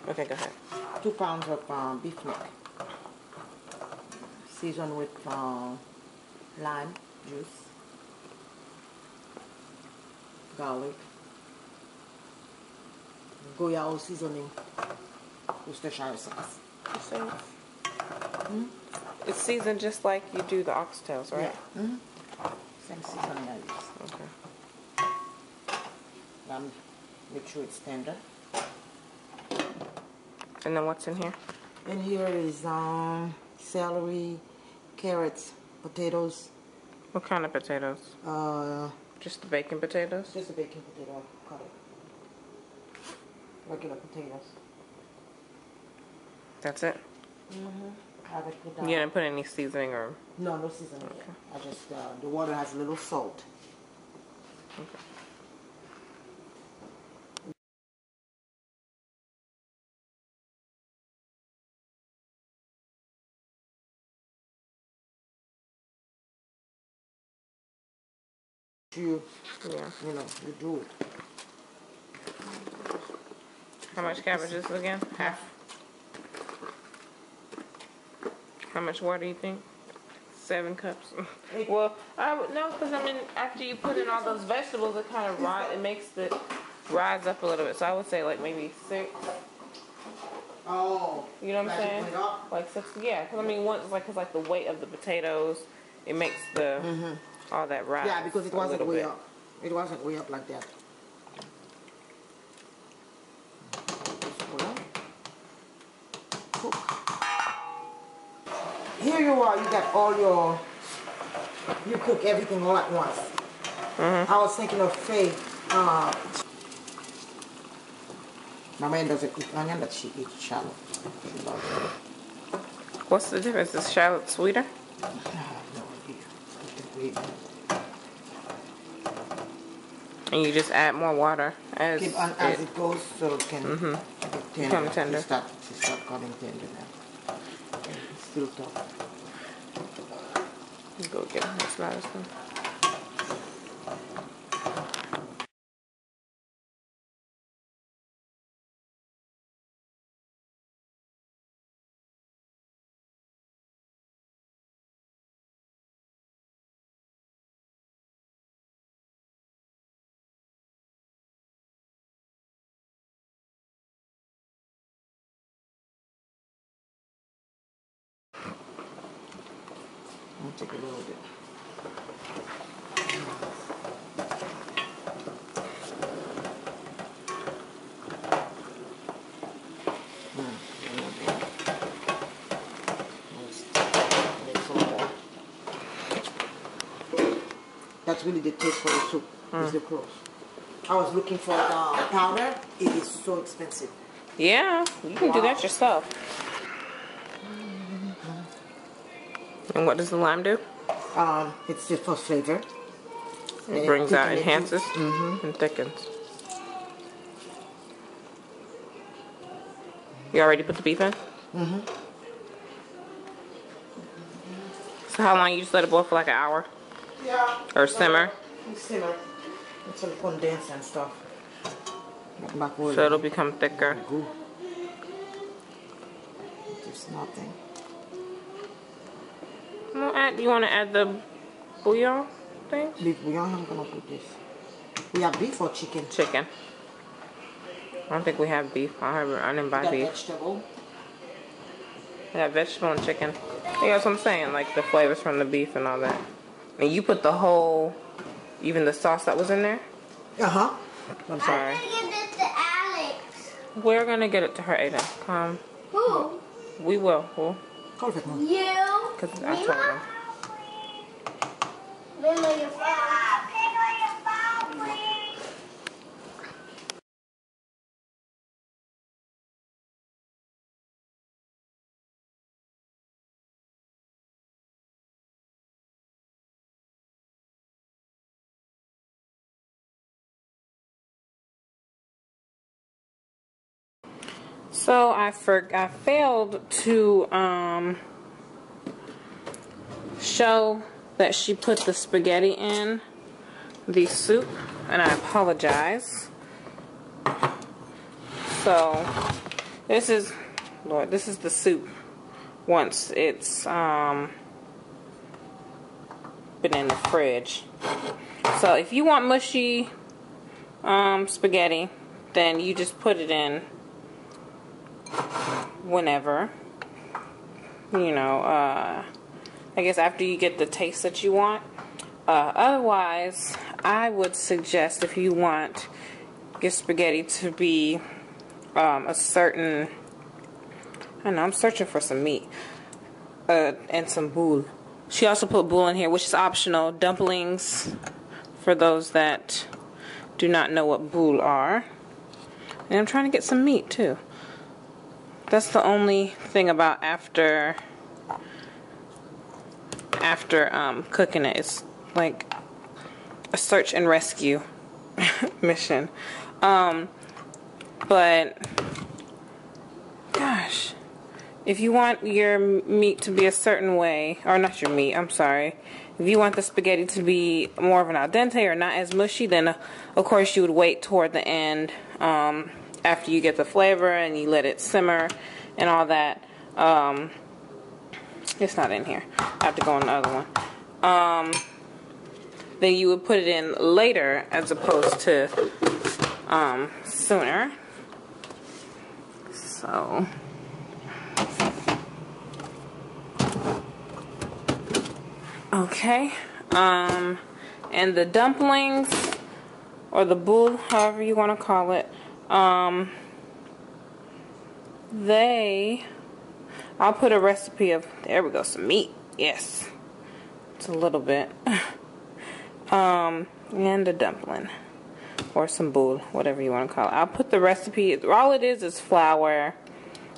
Okay, go ahead. 2 pounds of beef neck. Seasoned with lime juice, garlic, Goyao seasoning, Worcestershire sauce. It's seasoned just like you do the oxtails, right? Yeah. Same seasoning I use. Okay. Make sure it's tender. And then what's in here? In here is celery, carrots, potatoes. What kind of potatoes? Just the baking potatoes? Just the baking potato. Cut it. Regular potatoes. That's it? Have it put down. You didn't put any seasoning or? No, no seasoning. Okay. I just the water has a little salt. Okay. You Yeah. You do it. How much cabbage is it again? Half. How much water do you think? 7 cups. Well, I would know, because I mean, after you put in all those vegetables, it kind of it makes it rise up a little bit. So I would say like maybe 6. Oh. You know what I'm saying? Like 6. Yeah. Because I mean, cause like the weight of the potatoes, it makes the all that rise. Yeah, because it wasn't way up. It wasn't way up like that. Cook. Here you are. You got all your. You cook everything all at once. I was thinking of Faye. My man doesn't eat onion, but she eats shallot. She loves it. What's the difference? Is shallot sweeter? I have no idea. And you just add more water as it goes, so it can become tender. She start cutting tender now. It's still tough. Go get it. That's not as good. I'll take a little bit. That's really the taste for the soup, is the cloves. I was looking for the powder. It is so expensive. Yeah, you can do that yourself. And what does the lime do? It's just for flavor. It brings out, enhances, and thickens. You already put the beef in? So how long you just let it boil for, like an hour? Yeah. Or simmer? Simmer. It's some condense and stuff. So it'll become thicker. It's nothing. You want to add the bouillon thing? Beef bouillon, I'm going to put this. We have beef or chicken? Chicken. I don't think we have beef. I didn't buy beef. Vegetable. Yeah, vegetable and chicken. Yeah, that's what I'm saying. Like the flavors from the beef and all that. And you put the whole, even the sauce that was in there? Uh-huh. I'm sorry. I'm gonna get it to Alex. We're gonna get it to her, Aiden. Come. Who? We will. Who? You. Because I told him. Mima, your phone. Your phone, please. So I failed to show that she put the spaghetti in the soup, and I apologize. So This is, Lord, this is the soup once it's been in the fridge. So if you want mushy spaghetti, then you just put it in whenever, you know, I guess after you get the taste that you want. Otherwise, I would suggest, if you want your spaghetti to be a certain, I don't know, I'm searching for some meat and some boule. She also put boule in here, which is optional. Dumplings, for those that do not know what boule are. And I'm trying to get some meat too. That's the only thing about after cooking it. It's like a search and rescue mission. But gosh, if you want your meat to be a certain way, or not your meat, I'm sorry. If you want the spaghetti to be more of an al dente or not as mushy, then of course you would wait toward the end after you get the flavor and you let it simmer and all that. It's not in here. I have to go on the other one. Then you would put it in later as opposed to sooner. So okay. And the dumplings, or the boule, however you want to call it, I'll put a recipe of, there we go, some meat. Yes. It's a little bit. And a dumpling. Or some boule, whatever you want to call it. I'll put the recipe, all it is flour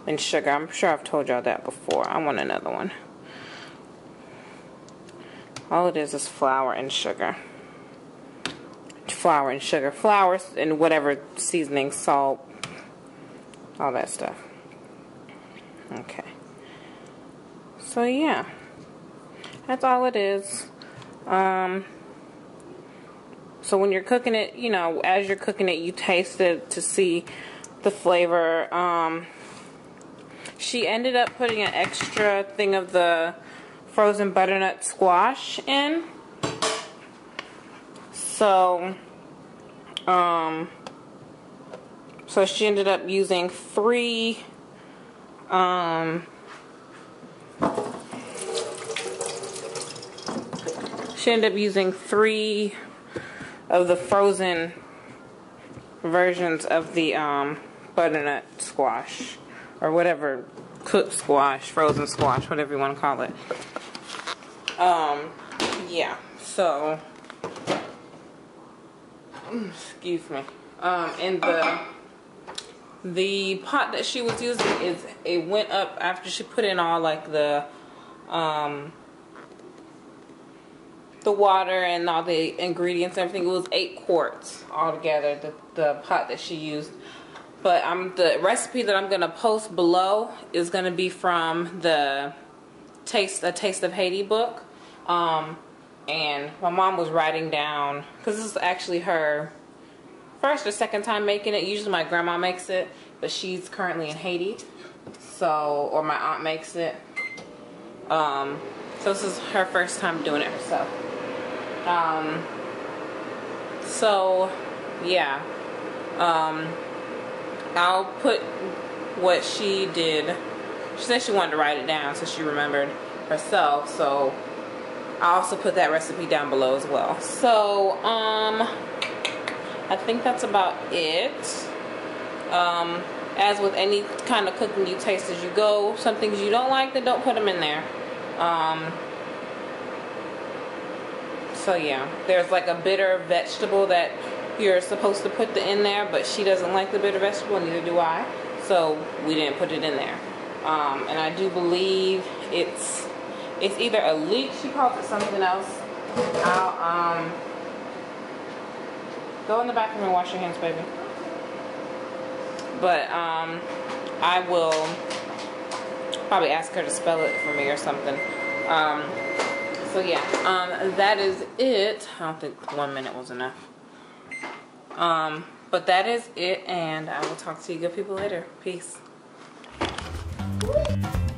and sugar. I'm sure I've told y'all that before. I want another one. All it is flour and sugar. Flour and sugar. Flour and whatever seasoning, salt, all that stuff. Okay. So yeah. That's all it is. So when you're cooking it, you know, as you're cooking it, you taste it to see the flavor. She ended up putting an extra thing of the frozen butternut squash in. So, so she ended up using three, of the frozen versions of the butternut squash, or whatever, cooked squash, frozen squash, whatever you want to call it. Yeah, so excuse me. And the pot that she was using, it went up after she put in all like the water and all the ingredients and everything. It was 8 quarts altogether, the pot that she used. But the recipe that I'm gonna post below is gonna be from the A Taste of Haiti book. And my mom was writing down, because this is actually her first or second time making it. Usually my grandma makes it, but she's currently in Haiti, so, or my aunt makes it. So this is her first time doing it herself. So yeah, I'll put what she did. She said she wanted to write it down so she remembered herself, so I'll also put that recipe down below as well. So I think that's about it. As with any kind of cooking, you taste as you go. Some things you don't like, then don't put them in there. So yeah, there's like a bitter vegetable that you're supposed to put in there, but she doesn't like the bitter vegetable, and neither do I. So we didn't put it in there. And I do believe it's either a leek, she calls it something else. I'll go in the bathroom and wash your hands, baby. But I will probably ask her to spell it for me or something. So yeah, that is it. I don't think 1 minute was enough. But that is it, and I will talk to you good people later. Peace. Woo!